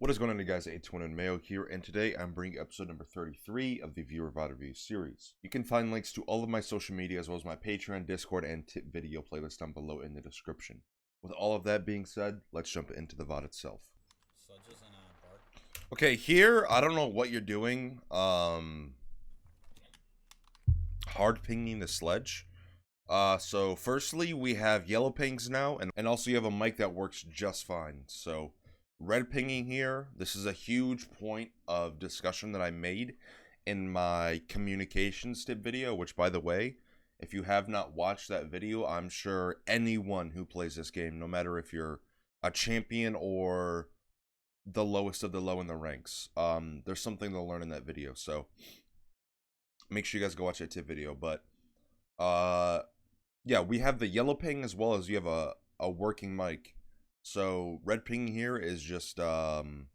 What is going on, you guys? It's Twin and Mayo here, and today I'm bringing episode number 33 of the Viewer VoD Review series. You can find links to all of my social media as well as my Patreon, Discord, and tip video playlist down below in the description. With all of that being said, let's jump into the VoD itself. Okay, here, I don't know what you're doing. Hard pinging the sledge. So firstly, we have yellow pings now, and also you have a mic that works just fine. So red pinging here, this is a huge point of discussion that I made in my communications tip video, which, by the way, if you have not watched that video, I'm sure anyone who plays this game, no matter if you're a champion or the lowest of the low in the ranks, there's something to learn in that video. So make sure you guys go watch that tip video. But yeah, we have the yellow ping as well as you have a working mic. So red ping here is just an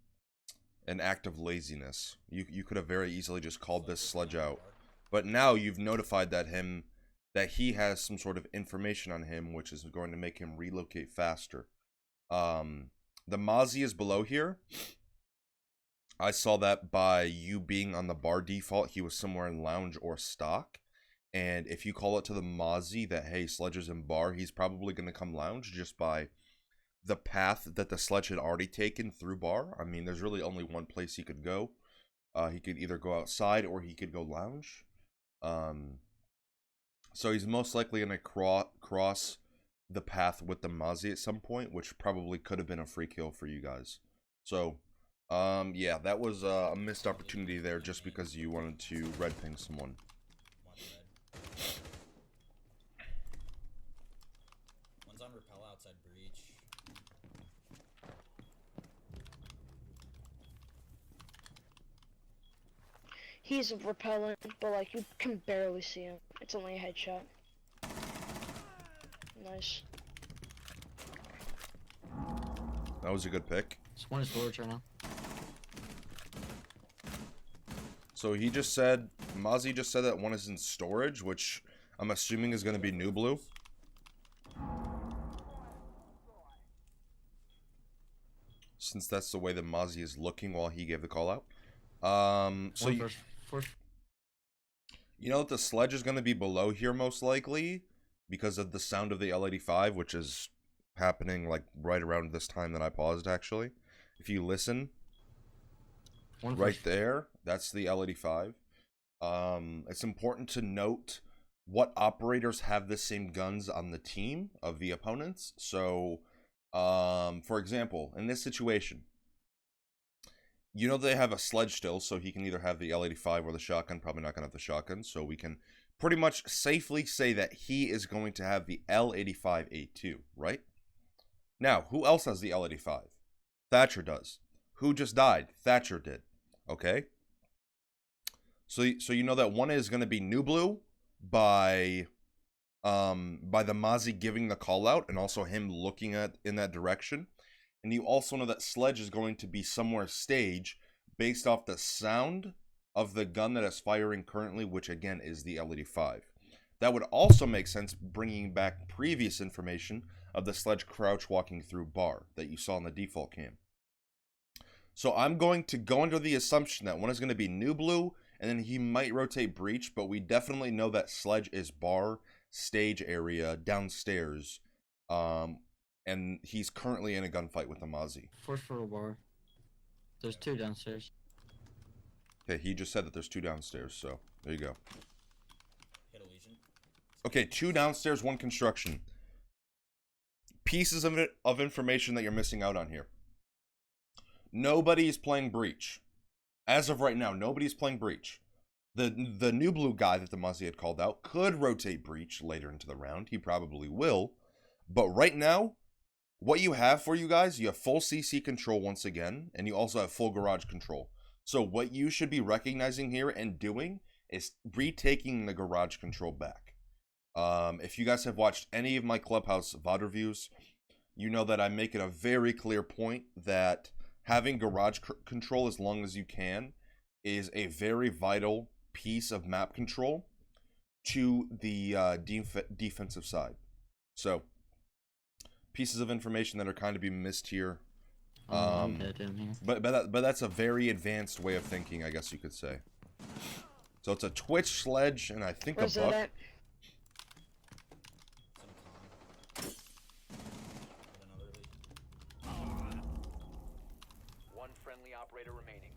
act of laziness. You could have very easily just called this sledge out, but now you've notified that he has some sort of information on him, which is going to make him relocate faster. The Mozzie is below here. I saw that by you being on the bar default, he was somewhere in lounge or stock. And if you call it to the Mozzie that, hey, sledge is in bar, he's probably going to come lounge just by the path that the sledge had already taken through bar. I mean, there's really only one place he could go. He could either go outside or he could go lounge. So he's most likely going to cross the path with the Mozzie at some point, which probably could have been a free kill for you guys. So, yeah, that was a missed opportunity there just because you wanted to red ping someone. One's on rappel outside breach. He's repellent, but like you can barely see him. It's only a headshot. Nice. That was a good pick. This one is storage right now. So he just said, Mozzie just said that one is in storage, which I'm assuming is going to be new blue. Since that's the way that Mozzie is looking while he gave the call out. So you know that the sledge is going to be below here most likely because of the sound of the L85, which is happening like right around this time that I paused, actually. If you listen, right there, that's the L85. It's important to note what operators have the same guns on the team of the opponents. So, for example, in this situation, you know they have a sledge still, so he can either have the L85 or the shotgun. Probably not going to have the shotgun, so we can pretty much safely say that he is going to have the L85A2, right? Now, who else has the L85? Thatcher does. Who just died? Thatcher did. Okay? So you know that one is going to be new blue by the Mozzie giving the call out and also him looking in that direction. And you also know that sledge is going to be somewhere stage based off the sound of the gun that is firing currently, which again is the L85. That would also make sense bringing back previous information of the sledge crouch walking through bar that you saw in the default cam. So I'm going to go under the assumption that one is going to be new blue and then he might rotate breach, but we definitely know that sledge is bar stage area downstairs. And he's currently in a gunfight with the Mozzie. First floor bar. There's two downstairs. Okay, he just said that there's two downstairs, so there you go. Okay, two downstairs, one construction. Pieces of information that you're missing out on here. Nobody's playing breach. As of right now, nobody's playing breach. The new blue guy that the Mozzie had called out could rotate breach later into the round. He probably will. But right now, what you have for you guys, you have full CC control once again, and you also have full garage control. So what you should be recognizing here and doing is retaking the garage control back. If you guys have watched any of my Clubhouse VoD reviews, you know that I make it a very clear point that having garage control as long as you can is a very vital piece of map control to the defensive side. So pieces of information that are kind of being missed here I'm dead in here. But that's a very advanced way of thinking, I guess you could say. So it's a Twitch, Sledge, and I think Where's a that Buck. at? Some con. With another lead. One friendly operator remaining.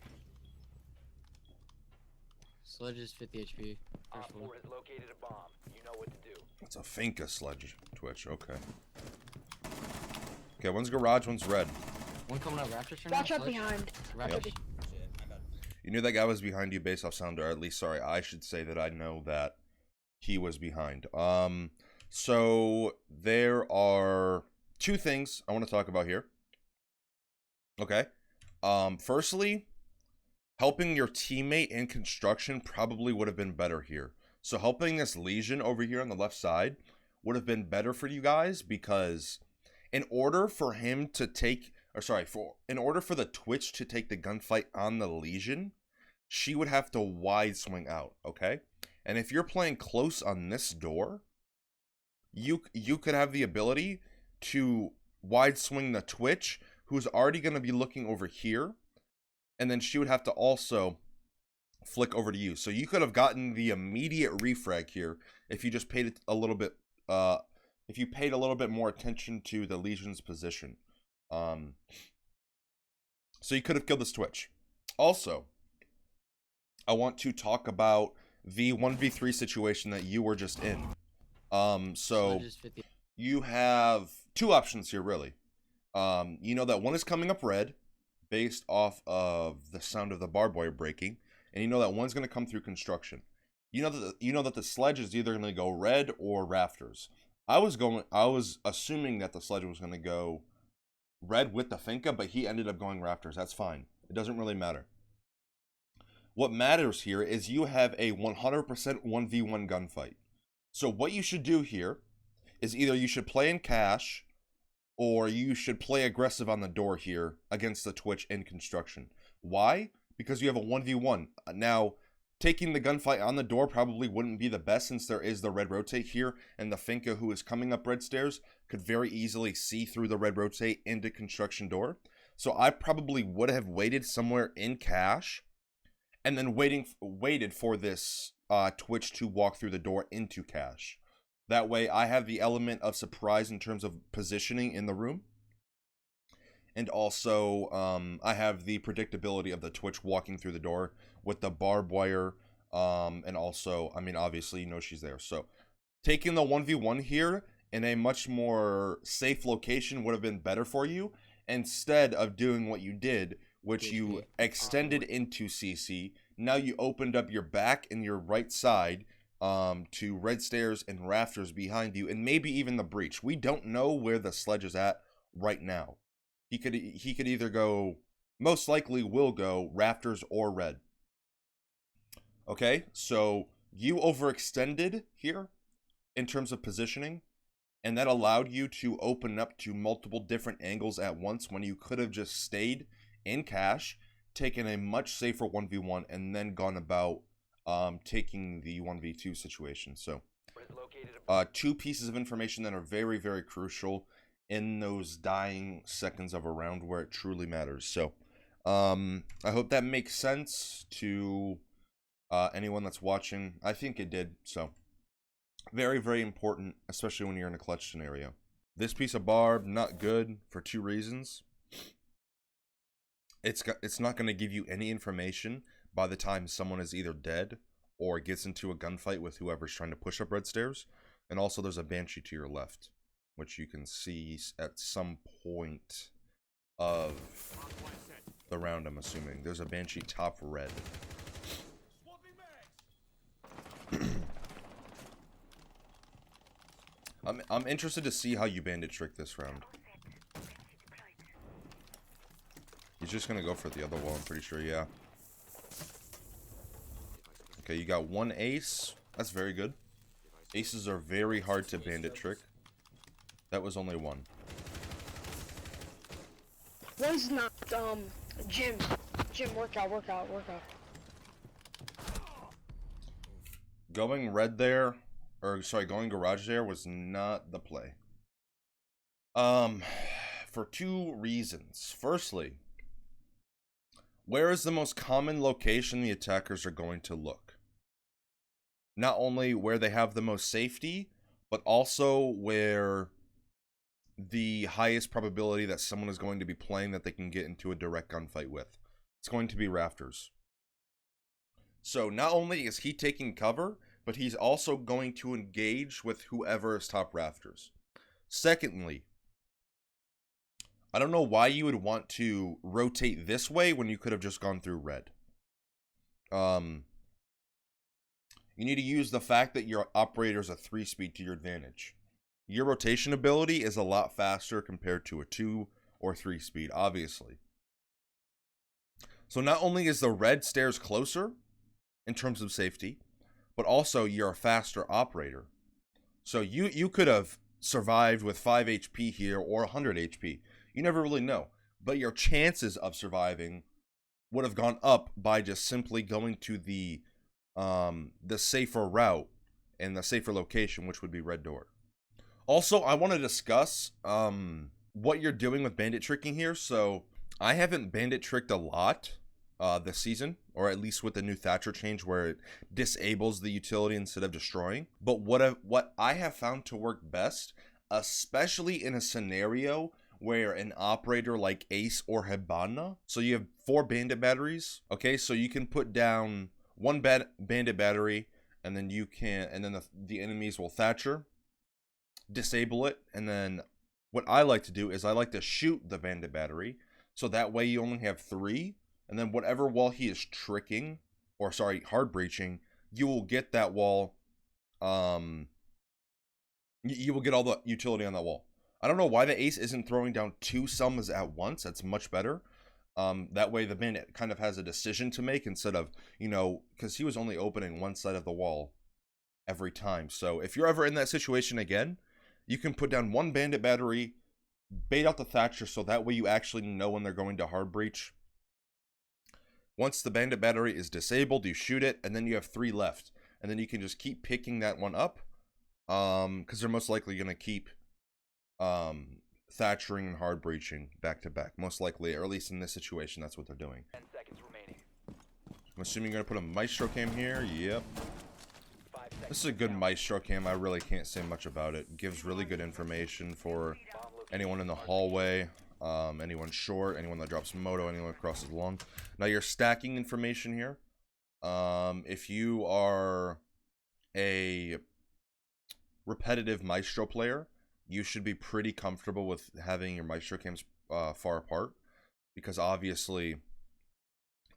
Sledge is 50 HP. Op First floor. 4 has located a bomb. You know what to do. It's a Finka Sledge Twitch. Okay. Okay, one's garage, one's red. One coming out Raptors right now. Watch out Sledge. behind. Raptors. Yep. Shit, my bad. You knew that guy was behind you based off sound, or at least, sorry, I should say that I know that he was behind. So there are two things I want to talk about here. Okay. Firstly, helping your teammate in construction probably would have been better here. So helping this Legion over here on the left side would have been better for you guys, because in order for him to take, or sorry, in order for the Twitch to take the gunfight on the Legion, she would have to wide swing out, okay? And if you're playing close on this door, you could have the ability to wide swing the Twitch, who's already going to be looking over here, and then she would have to also flick over to you. So you could have gotten the immediate refrag here if you just paid a little bit, if you paid a little bit more attention to the Legion's position. So you could have killed this Twitch. Also, I want to talk about the 1v3 situation that you were just in. So Sledge is 50. you have two options here, really. You know that one is coming up red based off of the sound of the barbed wire breaking, and you know that one's going to come through construction. You know that the Sledge is either going to go red or rafters. I was assuming that the Sledge was going to go red with the Finka, but he ended up going rafters. That's fine. It doesn't really matter. What matters here is you have a 100% 1v1 gunfight. So what you should do here is either you should play in cash, or you should play aggressive on the door here against the Twitch in construction. Why? Because you have a 1v1. Now, taking the gunfight on the door probably wouldn't be the best, since there is the red rotate here, and the Finka who is coming up red stairs could very easily see through the red rotate into construction door. So I probably would have waited somewhere in cash, and then waited for this Twitch to walk through the door into cash. That way I have the element of surprise in terms of positioning in the room. And also, I have the predictability of the Twitch walking through the door with the barbed wire. And also, I mean, obviously, you know she's there. So, taking the 1v1 here in a much more safe location would have been better for you, instead of doing what you did, which you extended into CC. Now you opened up your back and your right side to red stairs and rafters behind you, and maybe even the breach. We don't know where the Sledge is at right now. He could either go, most likely will go rafters or red. Okay, so you overextended here in terms of positioning, and that allowed you to open up to multiple different angles at once, when you could have just stayed in cash, taken a much safer 1v1, and then gone about taking the 1v2 situation. So two pieces of information that are very, very crucial in those dying seconds of a round where it truly matters. So I hope that makes sense to anyone that's watching. I think it did. So very, very important, especially when you're in a clutch scenario. This piece of barb, not good for two reasons. It's not going to give you any information by the time someone is either dead or gets into a gunfight with whoever's trying to push up red stairs. And also there's a Banshee to your left, which you can see at some point of the round, I'm assuming. There's a Banshee top red. I'm interested to see how you Bandit trick this round. He's just gonna go for the other wall, I'm pretty sure, yeah. Okay, you got one ace. That's very good. Aces are very hard to Bandit trick. That was only one. One's not, gym, workout. Going red there, or sorry, going garage there was not the play. for two reasons. Firstly, where is the most common location the attackers are going to look? Not only where they have the most safety, but also where the highest probability that someone is going to be playing that they can get into a direct gunfight with. It's going to be rafters. So not only is he taking cover, but he's also going to engage with whoever is top rafters. Secondly, I don't know why you would want to rotate this way when you could have just gone through red. You need to use the fact that your operator is a 3-speed to your advantage. Your rotation ability is a lot faster compared to a 2 or 3-speed, obviously. So not only is the red stairs closer in terms of safety, but also you're a faster operator. So you could have survived with 5 HP here or 100 HP. You never really know. But your chances of surviving would have gone up by just simply going to the safer route and the safer location, which would be red door. Also, I want to discuss what you're doing with bandit tricking here. So I haven't bandit tricked a lot this season, or at least with the new Thatcher change where it disables the utility instead of destroying. But what I have found to work best, especially in a scenario where an operator like Ace or Hibana, so you have 4 bandit batteries, okay, so you can put down 1 bandit battery, and then the enemies will Thatcher, disable it, and then what I like to do is I like to shoot the bandit battery, so that way you only have 3, and then whatever wall he is tricking, or sorry, hard breaching, you will get that wall, you will get all the utility on that wall. I don't know why the Ace isn't throwing down 2 Selmas at once. That's much better. That way the bandit kind of has a decision to make instead of, because he was only opening one side of the wall every time. So if you're ever in that situation again, you can put down 1 bandit battery, bait out the Thatcher, so that way you actually know when they're going to hard breach. Once the bandit battery is disabled, you shoot it, and then you have 3 left. And then you can just keep picking that one up, because they're most likely going to keep Thatchering and hard breaching back to back. Most likely, or at least in this situation, that's what they're doing. 10 seconds remaining. I'm assuming you're going to put a Maestro Cam here. Yep. 5 seconds. This is a good Maestro Cam. I really can't say much about it. It gives really good information for anyone in the hallway, anyone short, anyone that drops moto, anyone that crosses long. Now your stacking information here. If you are a repetitive Maestro player, you should be pretty comfortable with having your Maestro Cams far apart, because obviously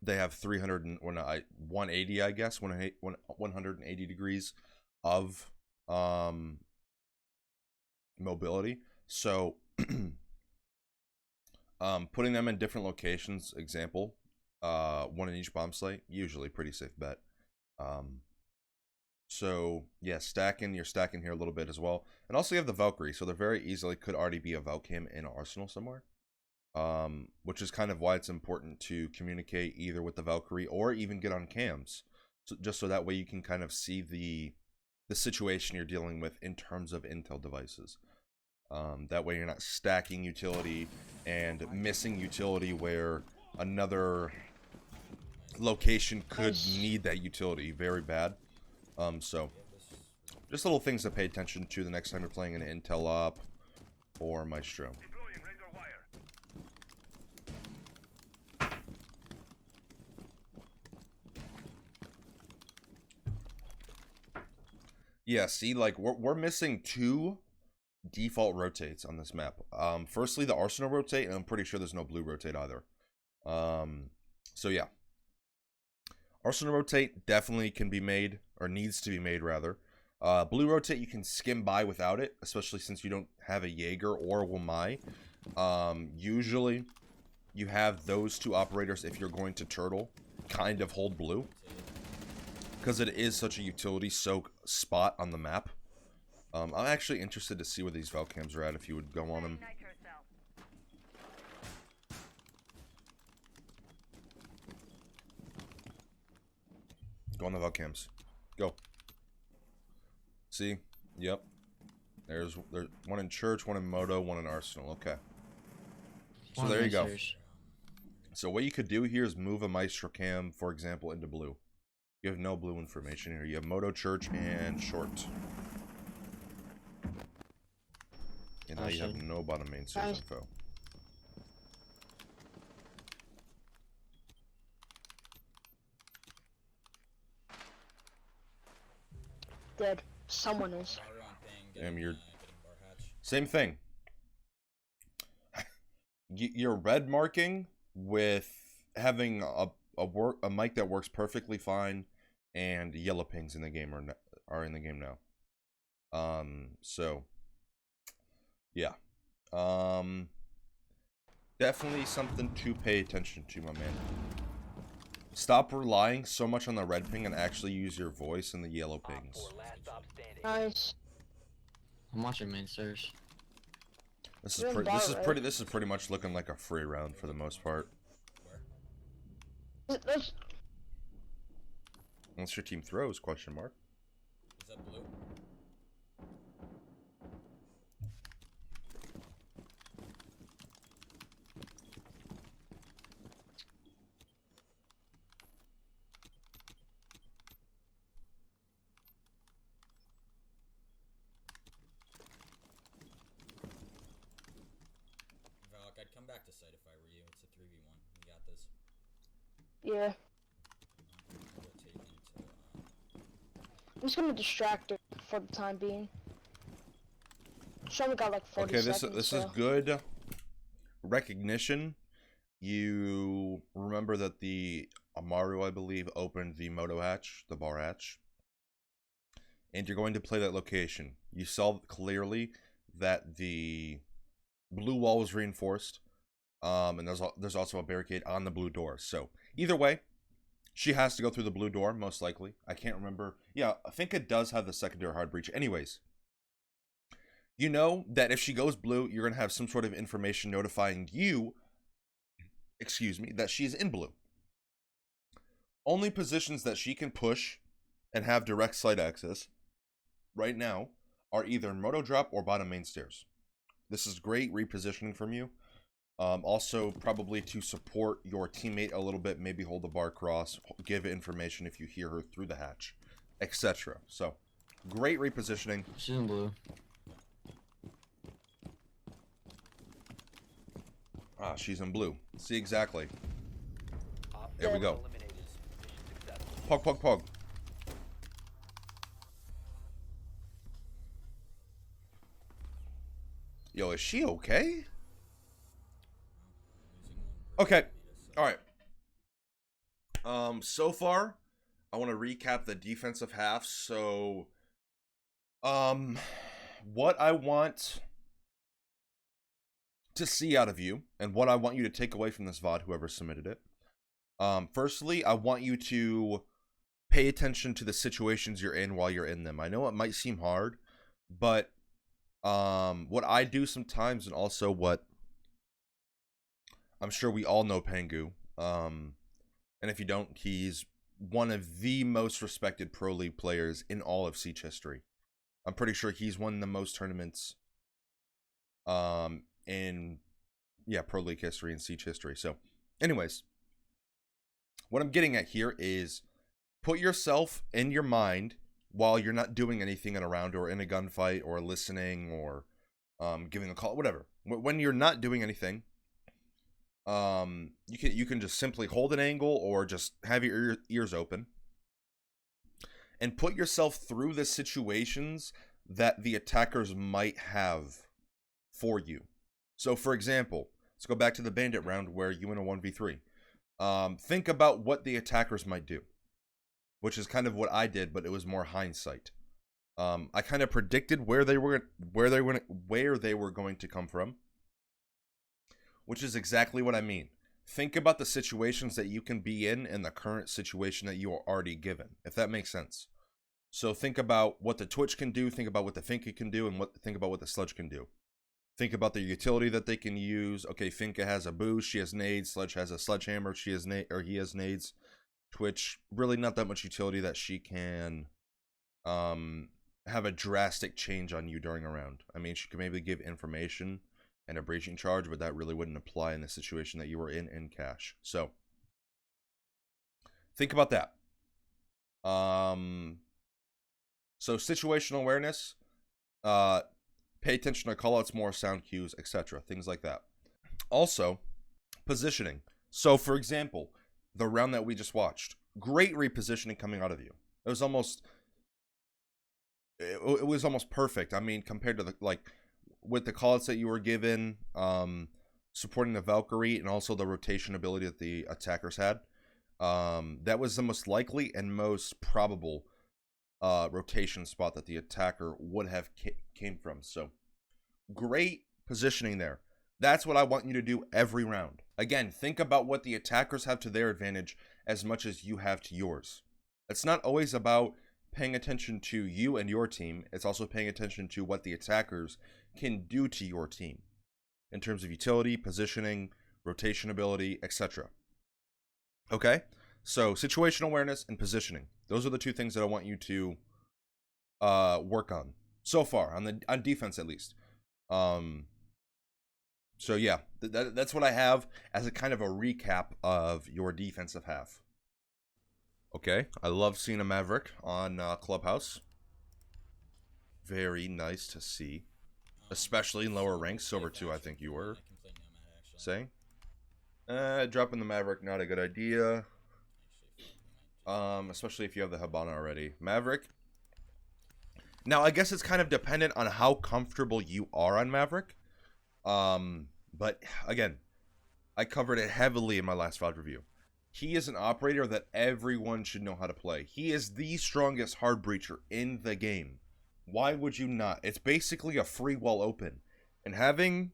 they have 180, I guess, 180 degrees of mobility. So putting them in different locations, example, 1 in each bomb site, usually pretty safe bet. So yeah, you're stacking here a little bit as well. And also you have the Valkyrie, so there very easily could already be a Valcam in Arsenal somewhere. Which is kind of why it's important to communicate either with the Valkyrie or even get on cams. So just so that way you can kind of see the situation you're dealing with in terms of intel devices. That way you're not stacking utility and missing utility where another location could need that utility very bad. So just little things to pay attention to the next time you're playing an Intel op or Maestro. Yeah, see, like we're missing 2 default rotates on this map. Firstly, the Arsenal rotate, and I'm pretty sure there's no blue rotate either. So yeah. Arsenal rotate definitely can be made, or needs to be made rather. Blue rotate you can skim by without it, especially since you don't have a Jaeger or a Wamai. Usually you have those 2 operators if you're going to turtle kind of hold blue, because it is such a utility soak spot on the map. I'm actually interested to see where these Valcams are at, if you would go on them. Go on the Valcams. Go. See? Yep. There's 1 in church, 1 in moto, 1 in arsenal. Okay. So there you go. So what you could do here is move a Maestro Cam, for example, into blue. You have no blue information here. You have Moto Church and Short. And now you have no bottom main stairs info. Dead. Someone is. Damn, you're... Same thing. You're red marking with having a mic that works perfectly fine, and yellow pings in the game are in the game now. So yeah, definitely something to pay attention to, my man. Stop relying so much on the red ping and actually use your voice in the yellow pings. Nice. I'm watching main stairs. This is pretty much looking like a free round for the most part. Unless your team throws, question mark. Is that blue? Valk, I'd come back to site if I were you. It's a 3v1. We got this. Yeah. I'm just gonna distract her for the time being. She only got like 40 seconds. Okay, this is good recognition. You remember that the Amaru, I believe, opened the Moto hatch, the bar hatch. And you're going to play that location. You saw clearly that the blue wall was reinforced. And there's also a barricade on the blue door. So, either way, she has to go through the blue door, most likely. I can't remember. Yeah, I think it does have the secondary hard breach. Anyways, you know that if she goes blue, you're going to have some sort of information notifying you, that she's in blue. Only positions that she can push and have direct site access right now are either Moto Drop or bottom main stairs. This is great repositioning from you. Also, probably to support your teammate a little bit, maybe hold the bar cross, give information if you hear her through the hatch, etc. So, great repositioning. She's in blue. Ah, she's in blue. See, exactly. There we go. Pog, pog, pog. Yo, is she okay? Okay, all right. So far, I want to recap the defensive half. So, what I want to see out of you, and what I want you to take away from this VOD, whoever submitted it. Firstly, I want you to pay attention to the situations you're in while you're in them. I know it might seem hard, but what I do sometimes, and also what I'm sure we all know Pangu. And if you don't, he's one of the most respected Pro League players in all of Siege history. I'm pretty sure he's won the most tournaments in Pro League history and Siege history. So, anyways, what I'm getting at here is put yourself in your mind while you're not doing anything in a round or in a gunfight or listening or giving a call, whatever. When you're not doing anything, you can just simply hold an angle or just have your ears open and put yourself through the situations that the attackers might have for you. So, for example, let's go back to the Bandit round where you win a 1v3. Think about what the attackers might do, which is kind of what I did, but it was more hindsight. I kind of predicted where they were going to come from, which is exactly what I mean. Think about the situations that you can be in and the current situation that you are already given, if that makes sense. So think about what the Twitch can do, think about what the Finka can do, and think about what the Sledge can do. Think about the utility that they can use. Okay, Finka has a boost, she has nades, Sledge has a sledgehammer, he has nades. Twitch, really not that much utility that she can have a drastic change on you during a round. I mean, she can maybe give information and a breaching charge, but that really wouldn't apply in the situation that you were in cache. So think about that. So situational awareness, pay attention to callouts more, sound cues, etc. Things like that. Also, positioning. So for example, the round that we just watched, great repositioning coming out of you. It was almost perfect. I mean, compared to the, like, with the callouts that you were given, supporting the Valkyrie and also the rotation ability that the attackers had. That was the most likely and most probable rotation spot that the attacker would have came from. So great positioning there. That's what I want you to do every round. Again, think about what the attackers have to their advantage as much as you have to yours. It's not always about paying attention to you and your team. It's also paying attention to what the attackers can do to your team in terms of utility, positioning, rotation ability, etc. Okay? So situational awareness and positioning. Those are the two things that I want you to work on so far, on defense at least. So yeah, that's what I have as a kind of a recap of your defensive half. Okay, I love seeing a Maverick on Clubhouse. Very nice to see, especially in lower ranks. Silver 2, I think you were saying. Dropping the Maverick, not a good idea. Especially if you have the Hibana already. Maverick. Now, I guess it's kind of dependent on how comfortable you are on Maverick. But again, I covered it heavily in my last VoD review. He is an operator that everyone should know how to play. He is the strongest hard breacher in the game. Why would you not? It's basically a free wall open. And having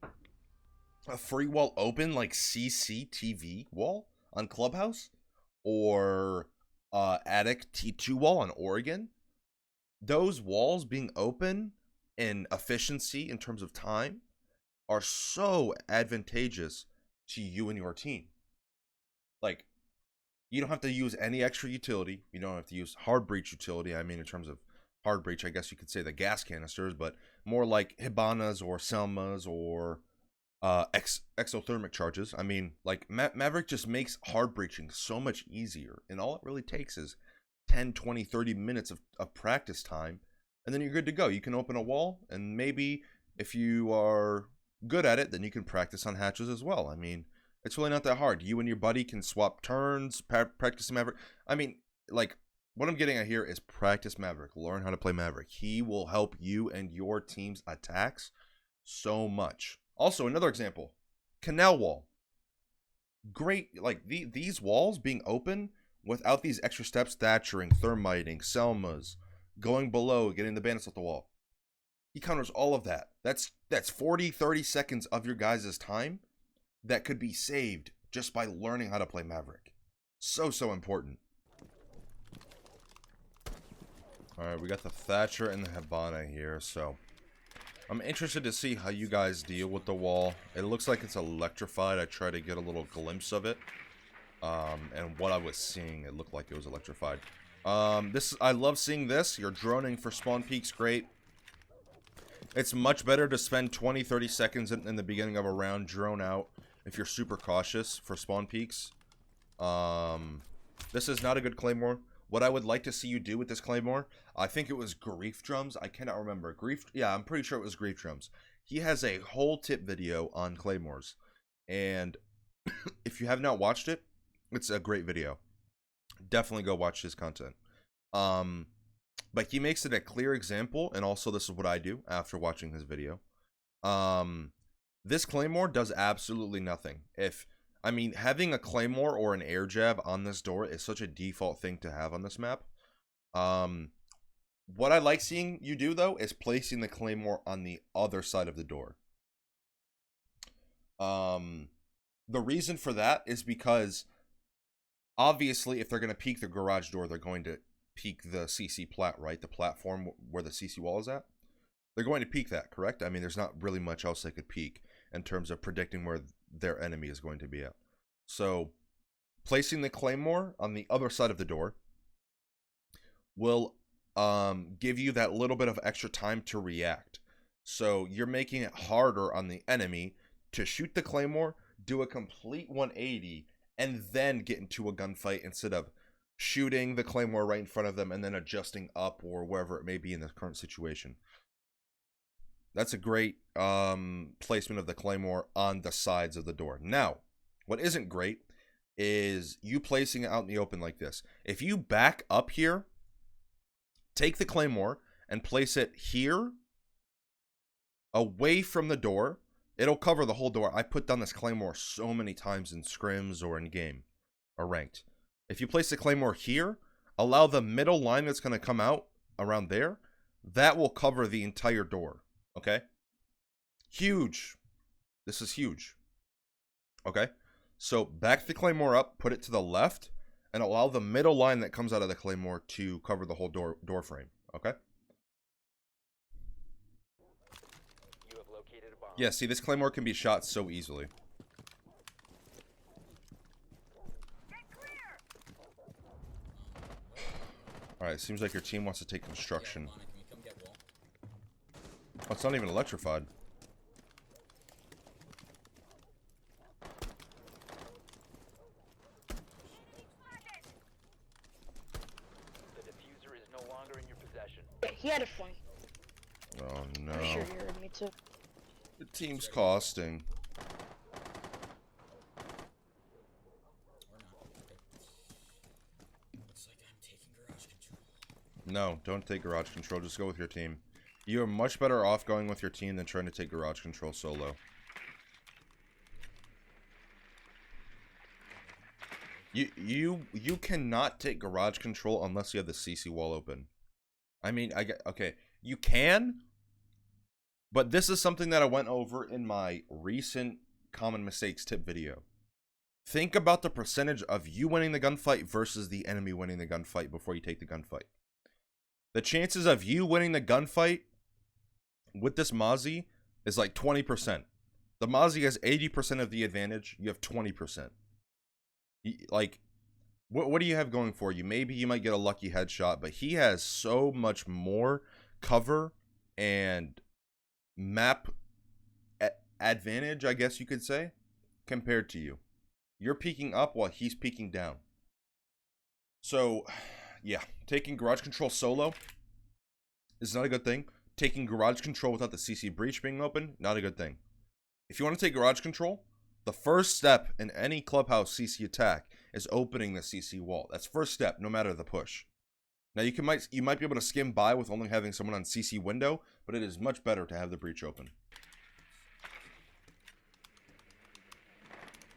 a free wall open like CCTV wall on Clubhouse or Attic T2 wall on Oregon, those walls being open in efficiency in terms of time are so advantageous to you and your team. Like, you don't have to use any extra utility. You don't have to use hard breach utility. I mean, in terms of hard breach, I guess you could say the gas canisters, but more like Hibanas or Selmas or exothermic charges. I mean, like, Maverick just makes hard breaching so much easier, and all it really takes is 10, 20, 30 minutes of practice time, and then you're good to go. You can open a wall, and maybe if you are good at it, then you can practice on hatches as well. I mean, it's really not that hard. You and your buddy can swap turns, practice Maverick. I mean, like, what I'm getting at here is practice Maverick. Learn how to play Maverick. He will help you and your team's attacks so much. Also, another example, Canal Wall. Great, like, these walls being open without these extra steps, thatchering, thermiting, Selmas, going below, getting the bandits off the wall. He counters all of that. That's 40, 30 seconds of your guys' time that could be saved just by learning how to play Maverick. So important. Alright, we got the Thatcher and the Hibana here, so I'm interested to see how you guys deal with the wall. It looks like it's electrified. I tried to get a little glimpse of it. And what I was seeing, it looked like it was electrified. I love seeing this. You're droning for spawn peaks, great. It's much better to spend 20, 30 seconds in the beginning of a round drone out if you're super cautious for spawn peaks. This is not a good Claymore. What I would like to see you do with this Claymore, I think it was Grief Drums. I cannot remember. Yeah, I'm pretty sure it was Grief Drums. He has a whole tip video on Claymores. And if you have not watched it, it's a great video. Definitely go watch his content. But he makes it a clear example, and also this is what I do after watching his video. This Claymore does absolutely nothing. Having a Claymore or an air jab on this door is such a default thing to have on this map. What I like seeing you do, though, is placing the Claymore on the other side of the door. The reason for that is because, obviously, if they're going to peek the garage door, they're going to peek the CC plat, right? The platform where the CC wall is at. They're going to peek that, correct? I mean, there's not really much else they could peek in terms of predicting where their enemy is going to be at. So, placing the Claymore on the other side of the door will give you that little bit of extra time to react. So, you're making it harder on the enemy to shoot the Claymore, do a complete 180, and then get into a gunfight instead of shooting the Claymore right in front of them and then adjusting up or wherever it may be in the current situation. That's a great placement of the Claymore on the sides of the door. Now, what isn't great is you placing it out in the open like this. If you back up here, take the Claymore and place it here, away from the door, it'll cover the whole door. I put down this Claymore so many times in scrims or in game or ranked. If you place the Claymore here, allow the middle line that's going to come out around there, that will cover the entire door. Okay? Huge. This is huge. Okay? So back the Claymore up, put it to the left, and allow the middle line that comes out of the Claymore to cover the whole door frame. Okay? You have located a bomb. Yeah, see, this Claymore can be shot so easily. Alright, seems like your team wants to take construction. Yeah, Lana, can we come get wall? Oh, it's not even electrified. The diffuser is no longer in your possession. He had a flank. Oh no. I'm sure you heard me too. The team's costing. Or not. Okay. Looks like I'm taking garage control. No, don't take garage control. Just go with your team. You are much better off going with your team than trying to take garage control solo. You cannot take garage control unless you have the CC wall open. I mean, okay, you can, but this is something that I went over in my recent common mistakes tip video. Think about the percentage of you winning the gunfight versus the enemy winning the gunfight before you take the gunfight. The chances of you winning the gunfight with this Mozzie is like 20%. The Mozzie has 80% of the advantage. You have 20%. Like, what do you have going for you? Maybe you might get a lucky headshot, but he has so much more cover and map advantage, I guess you could say, compared to you. You're peeking up while he's peeking down. So, yeah, taking garage control solo is not a good thing. Taking garage control without the CC breach being open, not a good thing. If you want to take garage control, the first step in any clubhouse CC attack is opening the CC wall. That's first step, no matter the push. Now you might be able to skim by with only having someone on CC window, but it is much better to have the breach open.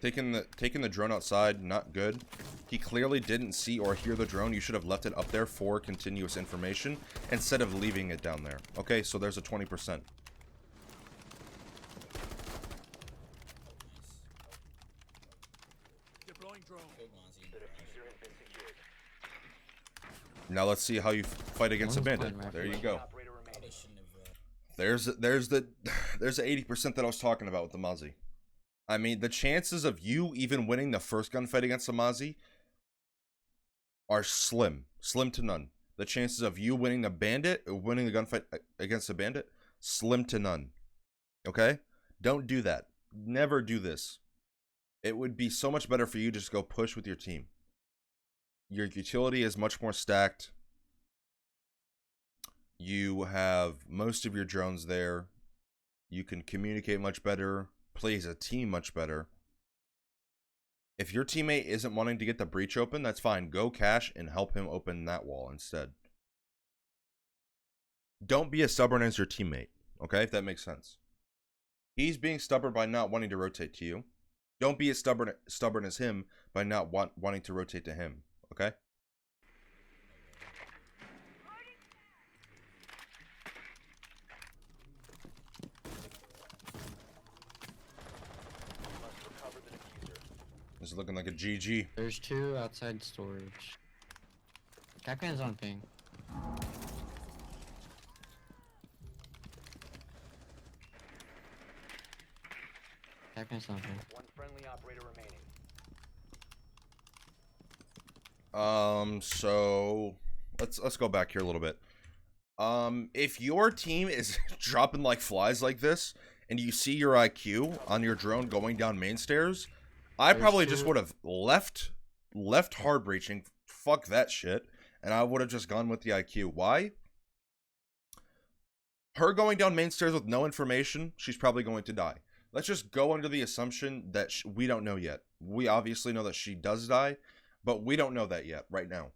Taking the drone outside, not good. He clearly didn't see or hear the drone. You should have left it up there for continuous information instead of leaving it down there. Okay, so there's a 20%. Killed Mozzie in The garage. diffuser has been secured. Now let's see how you fight against a bandit. There you go. Operator remaining. Probably shouldn't have. There's the 80% that I was talking about with the Mozzie. I mean, the chances of you even winning the first gunfight against the Mozzie are slim to none. The chances of you winning the bandit, or winning the gunfight against the bandit, slim to none. Okay? Don't do that. Never do this. It would be so much better for you to just go push with your team. Your utility is much more stacked. You have most of your drones there. You can communicate much better. Play as a team much better. If your teammate isn't wanting to get the breach open, that's fine. Go cash and help him open that wall instead. Don't be as stubborn as your teammate, okay? If that makes sense. He's being stubborn by not wanting to rotate to you. Don't be as stubborn as him by not wanting to rotate to him, okay? Must recover the diffuser. This is looking like a GG. There's two outside storage. Capcan's on ping. Capcan's on ping. One friendly operator remaining. So let's go back here a little bit. If your team is dropping like flies like this, and you see your IQ on your drone going down main stairs, I probably just would have left hard breaching, fuck that shit, and I would have just gone with the IQ. Why? Her going down main stairs with no information, she's probably going to die. Let's just go under the assumption that we don't know yet. We obviously know that she does die, but we don't know that yet right now.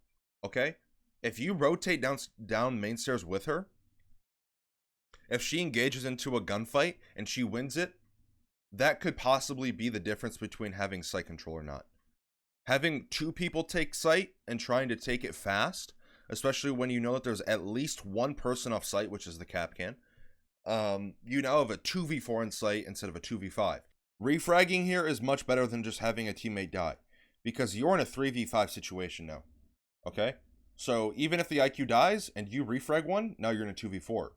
Okay? If you rotate down main stairs with her, if she engages into a gunfight and she wins it, that could possibly be the difference between having sight control or not. Having two people take sight and trying to take it fast, especially when you know that there's at least one person off site, which is the Capcan, you now have a 2v4 in sight instead of a 2v5. Refragging here is much better than just having a teammate die, because you're in a 3v5 situation now. Okay? So even if the IQ dies and you refrag one, now you're in a 2v4.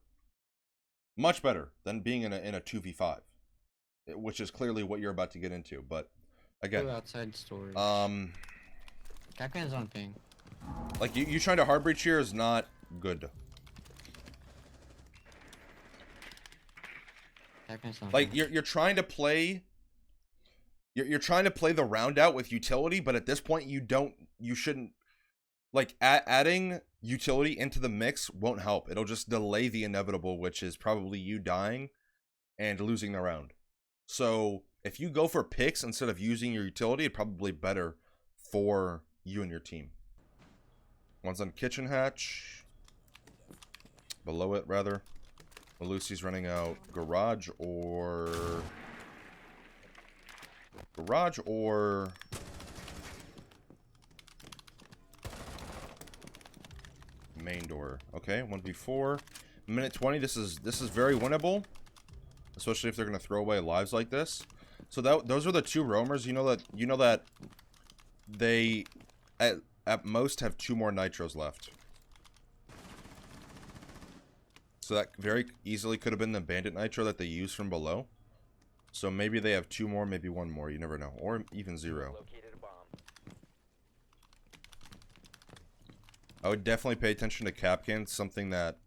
Much better than being in a 2v5, which is clearly what you're about to get into. But again, outside storage. Capcan's on ping. Like you trying to hard breach here is not good. Capcan's on Like ping. you're trying to play. You're trying to play the round out with utility, but at this point you shouldn't. Like, adding utility into the mix won't help. It'll just delay the inevitable, which is probably you dying and losing the round. So, if you go for picks instead of using your utility, it's probably better for you and your team. One's on kitchen hatch. Below it, rather. Lucy's running out garage or... main door. Okay, 1v4. Minute 20. This is very winnable, especially if they're gonna throw away lives like this. So those are the two roamers. You know that they at most have 2 more nitros left. So that very easily could have been the bandit nitro that they used from below. So maybe they have 2 more, maybe 1 more. You never know, or even 0. Located a bomb. I would definitely pay attention to capcans, something that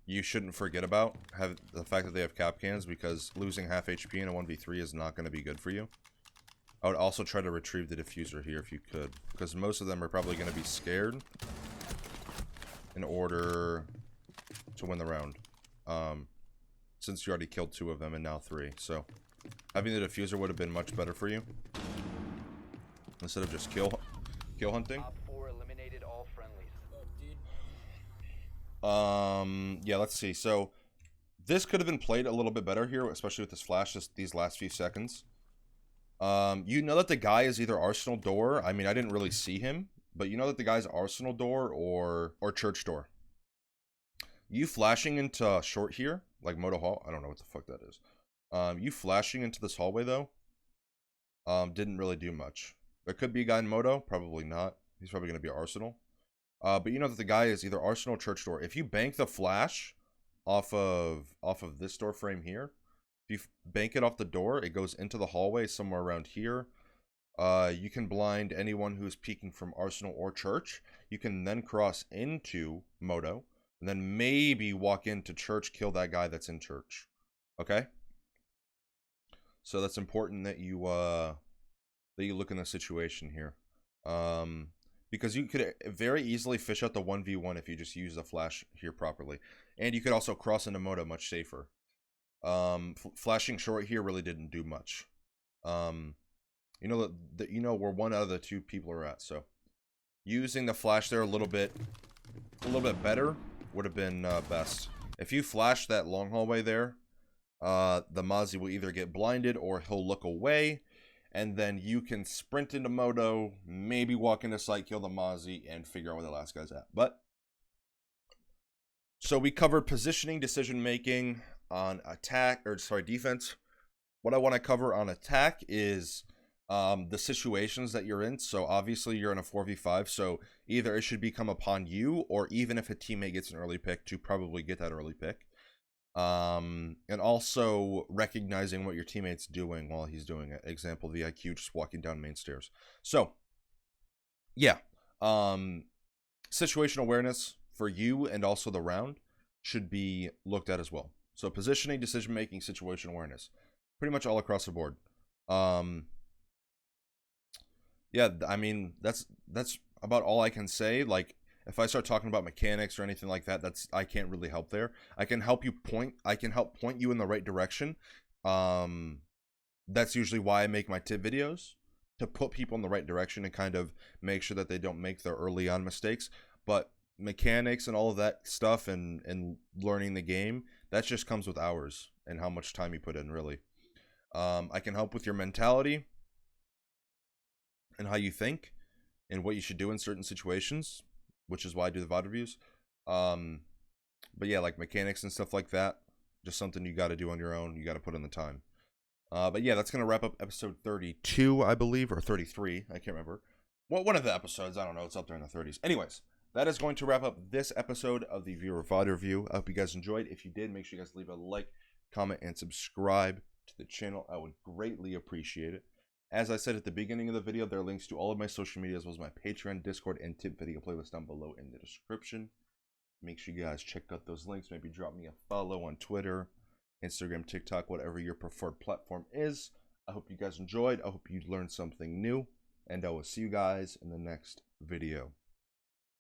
you shouldn't forget about, have the fact that they have capcans, because losing half HP in a 1v3 is not going to be good for you. I would also try to retrieve the diffuser here if you could, because most of them are probably going to be scared in order to win the round. Since you already killed 2 of them and now 3, so having the diffuser would have been much better for you instead of just kill hunting. Op 4 eliminated all friendlies. Yeah, let's see. So this could have been played a little bit better here, especially with this flash, just these last few seconds. You know that the guy is either Arsenal door. I mean, I didn't really see him, but you know that the guy's Arsenal door or church door. You flashing into short here, like Moto Hall. I don't know what the fuck that is. You flashing into this hallway though, didn't really do much. There could be a guy in Moto, probably not. He's probably going to be Arsenal. But you know that the guy is either Arsenal or church door. If you bank the flash off of this door frame here, if you bank it off the door, it goes into the hallway somewhere around here. You can blind anyone who's peeking from Arsenal or church. You can then cross into Moto, and then maybe walk into church, kill that guy that's in church. Okay? So that's important that you look in the situation here. Because you could very easily fish out the 1v1 if you just use the flash here properly. And you could also cross into Moto much safer. Flashing short here really didn't do much. You know that you know where 1 out of the 2 people are at, so using the flash there a little bit better would have been best. If you flash that long hallway there, the Mozzie will either get blinded or he'll look away, and then you can sprint into Moto, maybe walk into sight, kill the Mozzie, and figure out where the last guy's at. But so we covered positioning, decision making on defense. What I want to cover on attack is the situations that you're in. So obviously you're in a 4v5, so either it should become upon you, or even if a teammate gets an early pick, to probably get that early pick. And also recognizing what your teammate's doing while he's doing it. Example, the IQ just walking down main stairs. So yeah, situational awareness for you and also the round should be looked at as well. So positioning, decision making, situation awareness, pretty much all across the board. Yeah, I mean that's about all I can say. Like if I start talking about mechanics or anything like that, I can't really help there. I can help point you in the right direction. That's usually why I make my tip videos, to put people in the right direction and kind of make sure that they don't make their early on mistakes. But mechanics and all of that stuff and learning the game, that just comes with hours and how much time you put in, really. I can help with your mentality and how you think and what you should do in certain situations, which is why I do the VoD reviews. But yeah, like mechanics and stuff like that, just something you got to do on your own. You got to put in the time. But yeah, that's going to wrap up episode 32, I believe, or 33. I can't remember. Well, one of the episodes, I don't know. It's up there in the 30s. Anyways, that is going to wrap up this episode of the Viewer VoD review. I hope you guys enjoyed. If you did, make sure you guys leave a like, comment, and subscribe to the channel. I would greatly appreciate it. As I said at the beginning of the video, there are links to all of my social media, as well as my Patreon, Discord, and tip video playlist down below in the description. Make sure you guys check out those links. Maybe drop me a follow on Twitter, Instagram, TikTok, whatever your preferred platform is. I hope you guys enjoyed. I hope you learned something new. And I will see you guys in the next video.